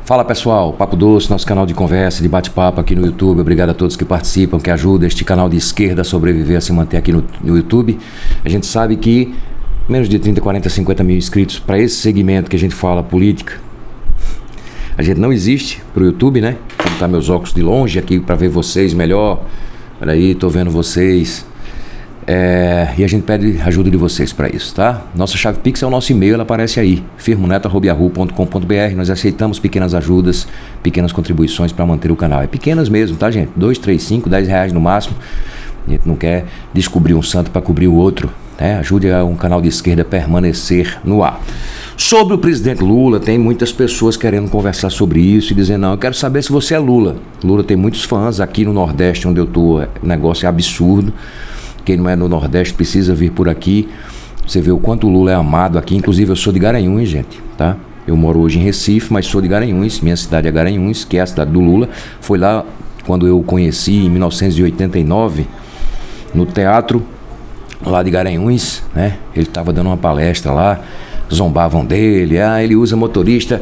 Fala pessoal, Papo Doce, nosso canal de conversa, de bate-papo aqui no YouTube. Obrigado a todos que participam, que ajudam este canal de esquerda a sobreviver, a se manter aqui no YouTube. A gente sabe que menos de 30, 40, 50 mil inscritos para esse segmento que a gente fala política, a gente não existe pro YouTube, né? Vou botar meus óculos de longe aqui para ver vocês melhor. Olha aí, tô vendo vocês. E a gente pede ajuda de vocês para isso, tá? Nossa chave Pix é o nosso e-mail, ela aparece aí, firmoneto@yahoo.com.br. Nós aceitamos pequenas ajudas, pequenas contribuições para manter o canal. É pequenas mesmo, tá, gente? 2, 3, 5, 10 reais no máximo. A gente não quer descobrir um santo para cobrir o outro, né? Ajude um canal de esquerda a permanecer no ar. Sobre o presidente Lula, tem muitas pessoas querendo conversar sobre isso e dizendo, não, eu quero saber se você é Lula. Lula tem muitos fãs, aqui no Nordeste onde eu tô, o negócio é absurdo. Quem não é no Nordeste precisa vir por aqui. Você vê o quanto o Lula é amado aqui. Inclusive eu sou de Garanhuns, gente, tá? Eu moro hoje em Recife, mas sou de Garanhuns. Minha cidade é Garanhuns, que é a cidade do Lula. Foi lá quando eu o conheci, em 1989, no teatro lá de Garanhuns, né? Ele estava dando uma palestra lá, zombavam dele. Ele usa motorista,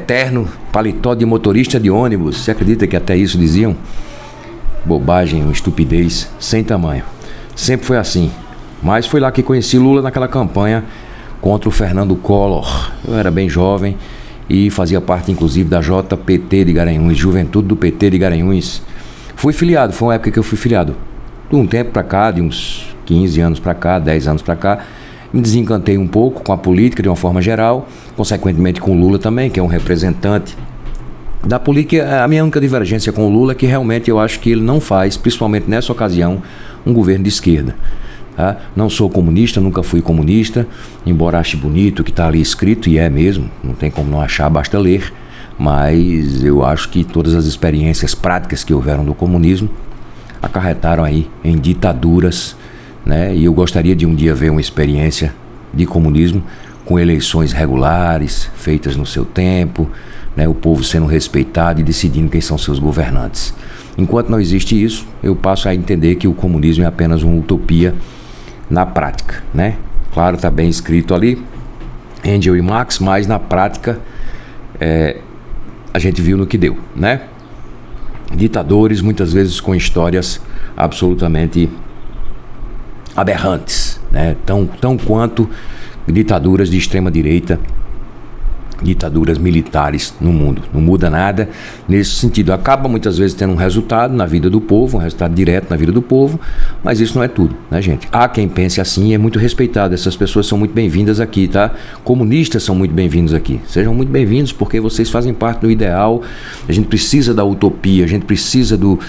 terno, paletó de motorista de ônibus. Você acredita que até isso diziam? Bobagem, uma estupidez sem tamanho. Sempre foi assim, mas foi lá que conheci Lula naquela campanha contra o Fernando Collor. Eu era bem jovem e fazia parte inclusive da JPT de Garanhuns, Juventude do PT de Garanhuns. Fui filiado, foi uma época que eu fui filiado. De um tempo para cá, de uns 15 anos para cá, 10 anos para cá, me desencantei um pouco com a política de uma forma geral, consequentemente com o Lula também, que é um representante da política. A minha única divergência com o Lula é que realmente eu acho que ele não faz, principalmente nessa ocasião, um governo de esquerda. Tá? Não sou comunista, nunca fui comunista, embora ache bonito o que está ali escrito, e é mesmo, não tem como não achar, basta ler, mas eu acho que todas as experiências práticas que houveram do comunismo acarretaram aí em ditaduras, né? E eu gostaria de um dia ver uma experiência de comunismo com eleições regulares, feitas no seu tempo, né? O povo sendo respeitado e decidindo quem são seus governantes. Enquanto não existe isso, eu passo a entender que o comunismo é apenas uma utopia na prática, né? Claro, está bem escrito ali, Engels e Marx, mas na prática a gente viu no que deu, né? Ditadores, muitas vezes com histórias absolutamente aberrantes, né? Tão quanto ditaduras de extrema direita, ditaduras militares no mundo. Não muda nada nesse sentido. Acaba muitas vezes tendo um resultado na vida do povo, um resultado direto na vida do povo, mas isso não é tudo, né, gente? Há quem pense assim e é muito respeitado. Essas pessoas são muito bem-vindas aqui, tá? Comunistas são muito bem-vindos aqui. Sejam muito bem-vindos porque vocês fazem parte do ideal. A gente precisa da utopia, a gente precisa do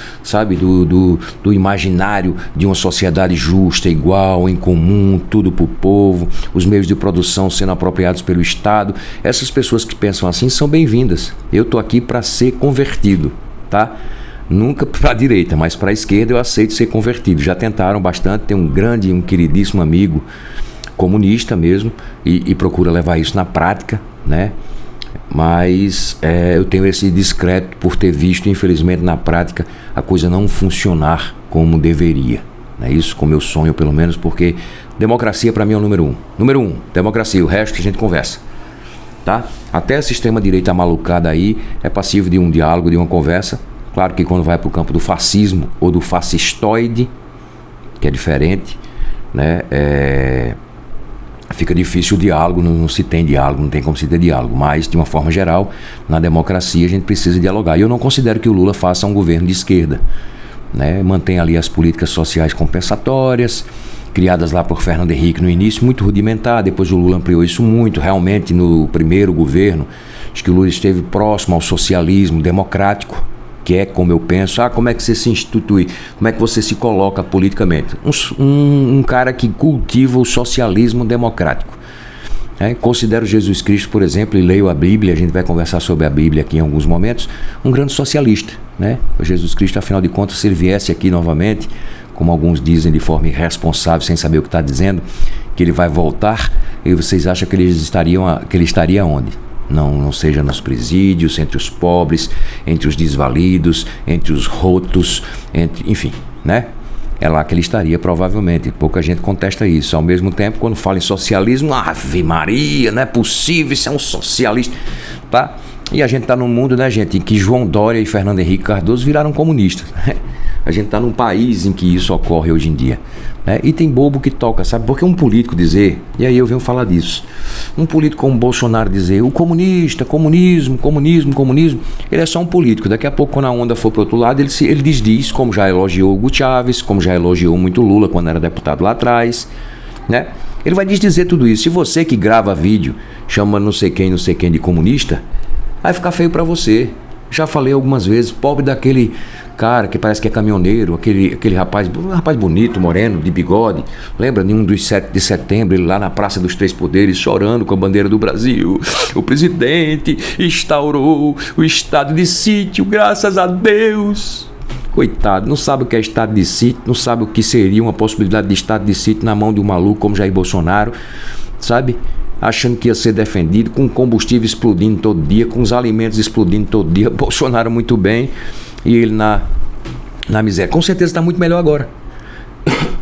imaginário de uma sociedade justa, igual, em comum, tudo pro povo, os meios de produção sendo apropriados pelo Estado. Essas pessoas que pensam assim são bem-vindas. Eu tô aqui para ser convertido, tá? Nunca para a direita, mas para a esquerda eu aceito ser convertido. Já tentaram bastante, tem um queridíssimo amigo comunista mesmo e procura levar isso na prática, né? Mas eu tenho esse descrédito por ter visto, infelizmente, na prática a coisa não funcionar como deveria. É isso, como eu sonho pelo menos, porque democracia para mim é o número um. Número um, democracia, o resto que a gente conversa. Tá? Até a extrema-direita malucada aí é passível de um diálogo, de uma conversa. Claro que quando vai para o campo do fascismo ou do fascistoide, que é diferente, né? Fica difícil o diálogo, não se tem diálogo, não tem como se ter diálogo. Mas, de uma forma geral, na democracia a gente precisa dialogar. E eu não considero que o Lula faça um governo de esquerda, né? Mantém ali as políticas sociais compensatórias, criadas lá por Fernando Henrique no início, muito rudimentar. Depois o Lula ampliou isso muito. Realmente no primeiro governo, acho que o Lula esteve próximo ao socialismo democrático, que é como eu penso. Como é que você se institui? Como é que você se coloca politicamente? Um cara que cultiva o socialismo democrático. Considero Jesus Cristo, por exemplo, e leio a Bíblia, a gente vai conversar sobre a Bíblia aqui em alguns momentos, um grande socialista, né? O Jesus Cristo, afinal de contas, se ele viesse aqui novamente, como alguns dizem de forma irresponsável, sem saber o que está dizendo, que ele vai voltar, e vocês acham que ele estaria onde? Não seja nos presídios, entre os pobres, entre os desvalidos, entre os rotos, enfim, né? É lá que ele estaria, provavelmente. Pouca gente contesta isso. Ao mesmo tempo, quando fala em socialismo, Ave Maria, não é possível, isso é um socialista, tá? E a gente tá num mundo, né, gente, em que João Dória e Fernando Henrique Cardoso viraram comunistas. A gente tá num país em que isso ocorre hoje em dia, né? E tem bobo que toca, sabe? Porque um político dizer, e aí eu venho falar disso, um político como Bolsonaro dizer, o comunista, comunismo, ele é só um político. Daqui a pouco, quando a onda for pro outro lado, ele desdiz, como já elogiou Hugo Chávez, como já elogiou muito Lula quando era deputado lá atrás, né? Ele vai desdizer tudo isso. Se você que grava vídeo chama não sei quem de comunista, vai ficar feio pra você. Já falei algumas vezes, pobre daquele cara que parece que é caminhoneiro, aquele rapaz bonito, moreno, de bigode. Lembra de um dos 7 de setembro, ele lá na Praça dos Três Poderes, chorando com a bandeira do Brasil. O presidente instaurou o estado de sítio, graças a Deus. Coitado, não sabe o que é estado de sítio, não sabe o que seria uma possibilidade de estado de sítio na mão de um maluco como Jair Bolsonaro, sabe? Achando que ia ser defendido, com combustível explodindo todo dia, com os alimentos explodindo todo dia. Bolsonaro muito bem e ele na miséria. Com certeza está muito melhor agora.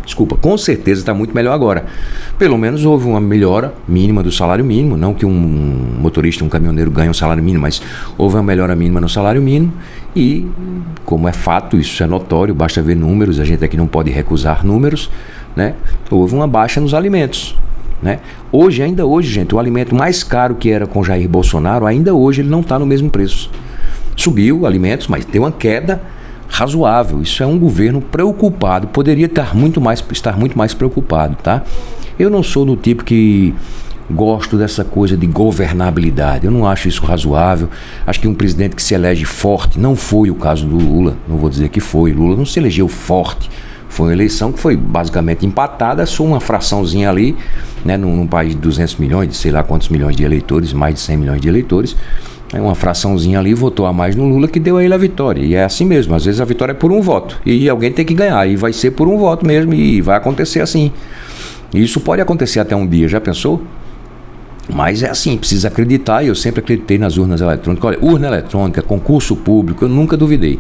Desculpa, com certeza está muito melhor agora. Pelo menos houve uma melhora mínima do salário mínimo. Não que um motorista, um caminhoneiro ganhe um salário mínimo, mas houve uma melhora mínima no salário mínimo. E, como é fato, isso é notório, basta ver números, a gente aqui não pode recusar números, né? Houve uma baixa nos alimentos, né? Ainda hoje, gente, o alimento mais caro que era com Jair Bolsonaro, ainda hoje ele não está no mesmo preço. Subiu alimentos, mas deu uma queda razoável. Isso é um governo preocupado, poderia estar muito mais preocupado, tá? Eu não sou do tipo que gosto dessa coisa de governabilidade, eu não acho isso razoável. Acho que um presidente que se elege forte, não foi o caso do Lula, não vou dizer que foi, Lula não se elegeu forte. Foi uma eleição que foi basicamente empatada, só uma fraçãozinha ali, né, num país de 200 milhões, de sei lá quantos milhões de eleitores, mais de 100 milhões de eleitores, uma fraçãozinha ali votou a mais no Lula que deu a ele a vitória. E é assim mesmo, às vezes a vitória é por um voto, e alguém tem que ganhar, e vai ser por um voto mesmo, e vai acontecer assim. E isso pode acontecer até um dia, já pensou? Mas é assim, precisa acreditar, e eu sempre acreditei nas urnas eletrônicas. Olha, urna eletrônica, concurso público, eu nunca duvidei.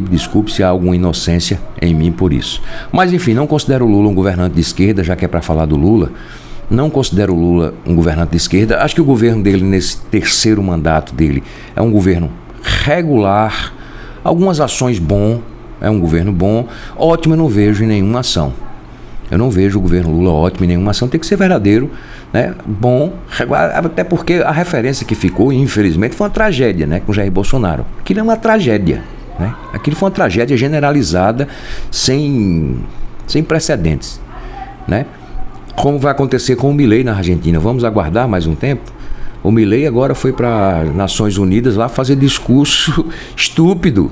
Desculpe se há alguma inocência em mim por isso. Mas enfim, não considero o Lula um governante de esquerda, já que é para falar do Lula. Não considero o Lula um governante de esquerda. Acho que o governo dele, nesse terceiro mandato dele, é um governo regular, algumas ações bom, é um governo bom, ótimo eu não vejo em nenhuma ação. Eu não vejo o governo Lula ótimo em nenhuma ação, tem que ser verdadeiro, né? Bom, até porque a referência que ficou, infelizmente, foi uma tragédia, né? Com Jair Bolsonaro. Aquilo é uma tragédia, né? Aquilo foi uma tragédia generalizada, sem precedentes, né? Como vai acontecer com o Milei na Argentina? Vamos aguardar mais um tempo? O Milei agora foi para Nações Unidas lá fazer discurso estúpido,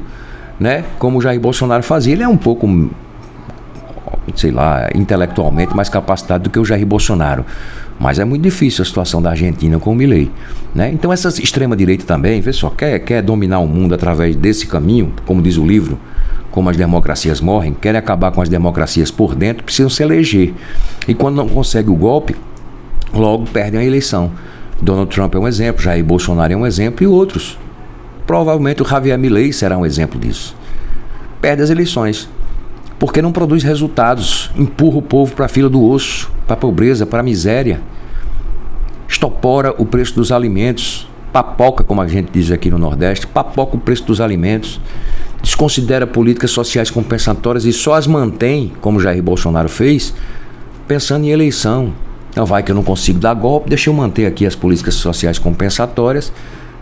né? Como o Jair Bolsonaro fazia. Ele é um pouco, sei lá, intelectualmente mais capacitado do que o Jair Bolsonaro. Mas é muito difícil a situação da Argentina com o Milei, né? Então essa extrema-direita também, vê só, quer dominar o mundo através desse caminho, como diz o livro, como as democracias morrem, querem acabar com as democracias por dentro, precisam se eleger. E quando não consegue o golpe, logo perdem a eleição. Donald Trump é um exemplo, Jair Bolsonaro é um exemplo e outros. Provavelmente o Javier Milei será um exemplo disso. Perde as eleições, porque não produz resultados, empurra o povo para a fila do osso, para a pobreza, para a miséria, estopora o preço dos alimentos, papoca, como a gente diz aqui no Nordeste, papoca o preço dos alimentos, desconsidera políticas sociais compensatórias e só as mantém, como Jair Bolsonaro fez, pensando em eleição. Então vai que eu não consigo dar golpe, deixa eu manter aqui as políticas sociais compensatórias,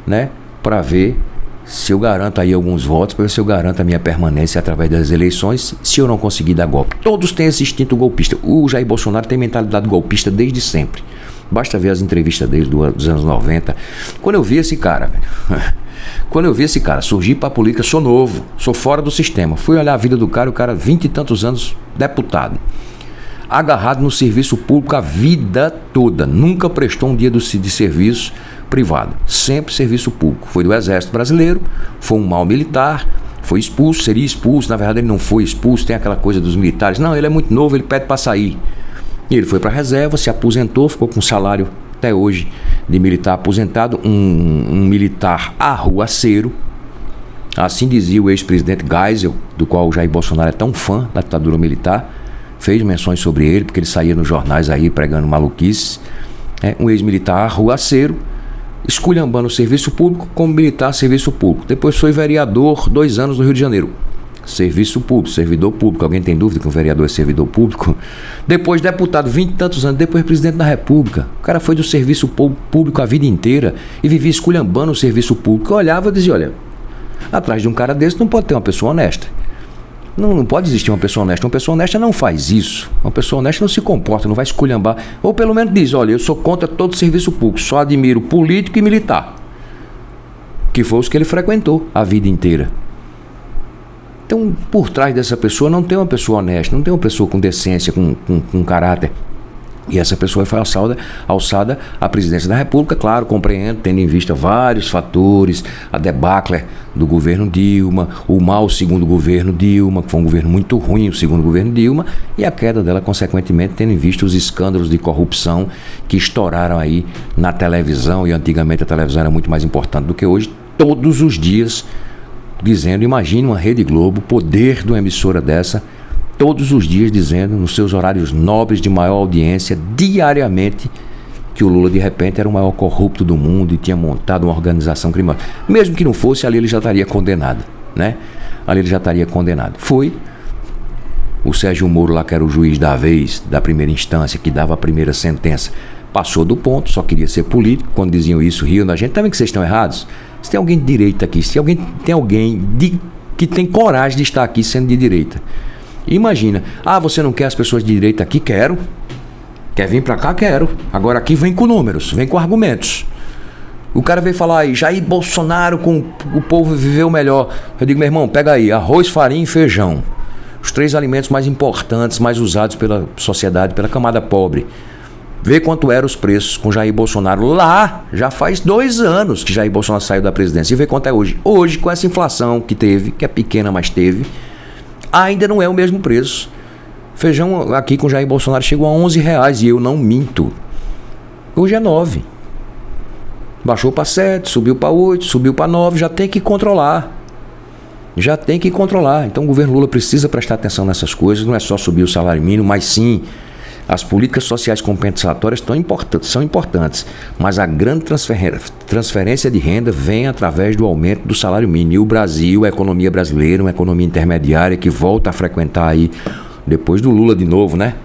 né, para ver se eu garanto aí alguns votos, para ver se eu garanto a minha permanência através das eleições, se eu não conseguir dar golpe. Todos têm esse instinto golpista. O Jair Bolsonaro tem mentalidade golpista desde sempre. Basta ver as entrevistas dele dos anos 90. Quando eu vi esse cara, surgir para a política, sou novo, sou fora do sistema. Fui olhar a vida do cara, o cara 20 e tantos anos, deputado. Agarrado no serviço público a vida toda. Nunca prestou um dia de serviço privado, sempre serviço público. Foi do Exército Brasileiro, foi um mau militar, foi expulso, seria expulso. Na verdade ele não foi expulso, tem aquela coisa dos militares, não, ele é muito novo, ele pede para sair. E ele foi para a reserva, se aposentou, ficou com salário até hoje de militar aposentado, um militar arruaceiro, assim dizia o ex-presidente Geisel, do qual o Jair Bolsonaro é tão fã da ditadura militar, fez menções sobre ele, porque ele saía nos jornais aí pregando maluquices, um ex-militar arruaceiro, esculhambando o serviço público como militar serviço público. Depois foi vereador 2 anos no Rio de Janeiro. Serviço público, servidor público. Alguém tem dúvida que um vereador é servidor público? Depois deputado, 20 e tantos anos, depois presidente da República. O cara foi do serviço público a vida inteira e vivia esculhambando o serviço público. Eu olhava e dizia, olha, atrás de um cara desse não pode ter uma pessoa honesta. Não pode existir uma pessoa honesta. Uma pessoa honesta não faz isso. Uma pessoa honesta não se comporta, não vai esculhambar. Ou pelo menos diz, olha, eu sou contra todo serviço público, só admiro político e militar. Que foi os que ele frequentou a vida inteira. Então, por trás dessa pessoa não tem uma pessoa honesta, não tem uma pessoa com decência, com caráter. E essa pessoa foi alçada à presidência da República, claro, compreendo, tendo em vista vários fatores, a debacle do governo Dilma, o mau segundo governo Dilma, que foi um governo muito ruim, o segundo governo Dilma, e a queda dela, consequentemente, tendo em vista os escândalos de corrupção que estouraram aí na televisão, e antigamente a televisão era muito mais importante do que hoje, todos os dias, dizendo, imagine uma Rede Globo, o poder de uma emissora dessa, todos os dias dizendo, nos seus horários nobres de maior audiência, diariamente, que o Lula de repente era o maior corrupto do mundo e tinha montado uma organização criminosa. Mesmo que não fosse, ali ele já estaria condenado, né? Ali ele já estaria condenado. Foi o Sérgio Moro lá, que era o juiz da vez, da primeira instância, que dava a primeira sentença, passou do ponto, só queria ser político. Quando diziam isso, riam da gente. Também que vocês estão errados. Se tem alguém de direita aqui, se tem alguém que tem coragem de estar aqui sendo de direita. Imagina, você não quer as pessoas de direita aqui? Quero. Quer vir pra cá? Quero. Agora aqui vem com números, vem com argumentos. O cara veio falar aí, Jair Bolsonaro com o povo viveu melhor. Eu digo, meu irmão, pega aí, arroz, farinha e feijão. Os 3 alimentos mais importantes, mais usados pela sociedade, pela camada pobre. Vê quanto eram os preços com Jair Bolsonaro lá, já faz 2 anos que Jair Bolsonaro saiu da presidência. E vê quanto é hoje. Hoje, com essa inflação que teve, que é pequena, mas teve, ainda não é o mesmo preço. Feijão aqui com Jair Bolsonaro chegou a R$11 e eu não minto. Hoje é 9. Baixou para 7, subiu para 8, subiu para 9, já tem que controlar. Já tem que controlar. Então o governo Lula precisa prestar atenção nessas coisas, não é só subir o salário mínimo, mas sim as políticas sociais compensatórias são importantes, mas a grande transferência de renda vem através do aumento do salário mínimo. E o Brasil, a economia brasileira, uma economia intermediária que volta a frequentar aí, depois do Lula de novo, né?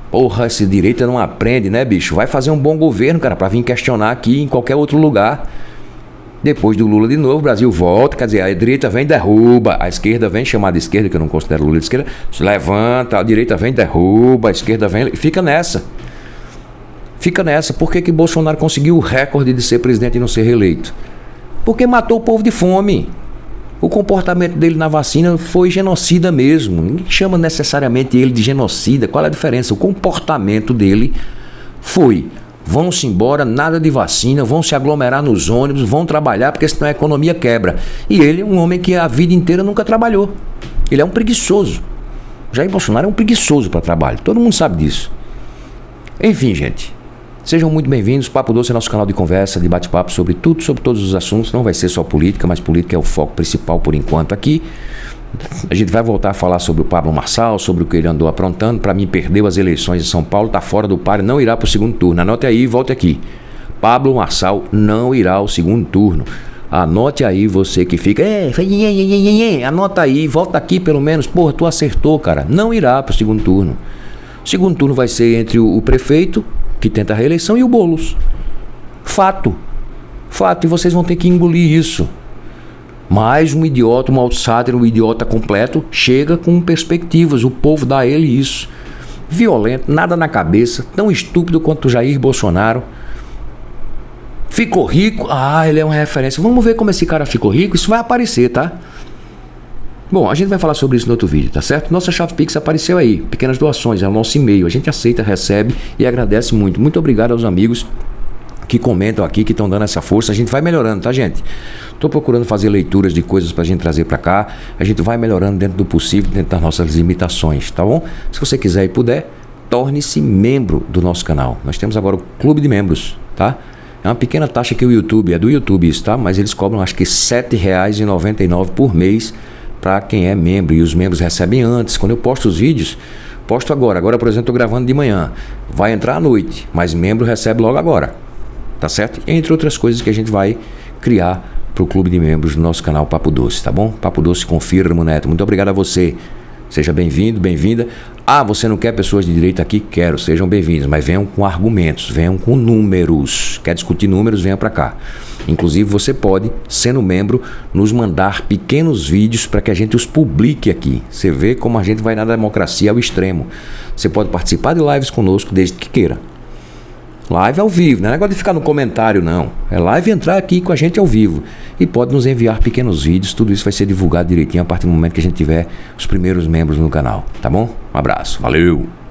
Porra, esse direita não aprende, né, bicho? Vai fazer um bom governo, cara, pra vir questionar aqui em qualquer outro lugar. Depois do Lula de novo, o Brasil volta, quer dizer, a direita vem e derruba, a esquerda vem, chamada esquerda, que eu não considero Lula de esquerda, se levanta, a direita vem e derruba, a esquerda vem e fica nessa. Fica nessa. Por que Bolsonaro conseguiu o recorde de ser presidente e não ser reeleito? Porque matou o povo de fome. O comportamento dele na vacina foi genocida mesmo. Ninguém chama necessariamente ele de genocida. Qual é a diferença? O comportamento dele foi: vão-se embora, nada de vacina, vão se aglomerar nos ônibus, vão trabalhar, porque senão a economia quebra. E ele é um homem que a vida inteira nunca trabalhou. Ele é um preguiçoso. Jair Bolsonaro é um preguiçoso para trabalho. Todo mundo sabe disso. Enfim, gente. Sejam muito bem-vindos. Papo Doce é nosso canal de conversa, de bate-papo sobre tudo, sobre todos os assuntos. Não vai ser só política, mas política é o foco principal por enquanto aqui. A gente vai voltar a falar sobre o Pablo Marçal, sobre o que ele andou aprontando. Para mim, perdeu as eleições em São Paulo, está fora do páreo, não irá para o segundo turno. Anote aí e volte aqui. Pablo Marçal não irá ao segundo turno. Anote aí, você que fica, anota aí, volta aqui pelo menos. Porra, tu acertou, cara. Não irá para o segundo turno. O segundo turno vai ser entre o prefeito, que tenta a reeleição, e o Boulos. Fato. E vocês vão ter que engolir isso. Mais um idiota, um outsider, um idiota completo, chega com perspectivas. O povo dá a ele isso. Violento, nada na cabeça, tão estúpido quanto o Jair Bolsonaro. Ficou rico? Ele é uma referência. Vamos ver como esse cara ficou rico? Isso vai aparecer, tá? Bom, a gente vai falar sobre isso no outro vídeo, tá certo? Nossa chave Pix apareceu aí. Pequenas doações, é o nosso e-mail. A gente aceita, recebe e agradece muito. Muito obrigado aos amigos que comentam aqui, que estão dando essa força. A gente vai melhorando, tá, gente? Estou procurando fazer leituras de coisas pra gente trazer pra cá. A gente vai melhorando dentro do possível, dentro das nossas limitações, tá bom? Se você quiser e puder, torne-se membro do nosso canal. Nós temos agora o Clube de Membros, tá? É uma pequena taxa que o YouTube, é do YouTube isso, tá? Mas eles cobram acho que R$ 7,99 por mês para quem é membro, e os membros recebem antes. Quando eu posto os vídeos, posto agora, por exemplo, estou gravando de manhã, vai entrar à noite, mas membro recebe logo agora, tá certo? Entre outras coisas que a gente vai criar para o clube de membros do nosso canal Papo Doce, tá bom? Papo Doce com Firmo Neto. Muito obrigado a você. Seja bem-vindo, bem-vinda. Ah, você não quer pessoas de direita aqui? Quero, sejam bem-vindos, mas venham com argumentos, venham com números. Quer discutir números? Venha para cá. Inclusive, você pode, sendo membro, nos mandar pequenos vídeos para que a gente os publique aqui. Você vê como a gente vai na democracia ao extremo. Você pode participar de lives conosco desde que queira. Live ao vivo, não é negócio de ficar no comentário, não. É live entrar aqui com a gente ao vivo. E pode nos enviar pequenos vídeos, tudo isso vai ser divulgado direitinho a partir do momento que a gente tiver os primeiros membros no canal, tá bom? Um abraço, valeu!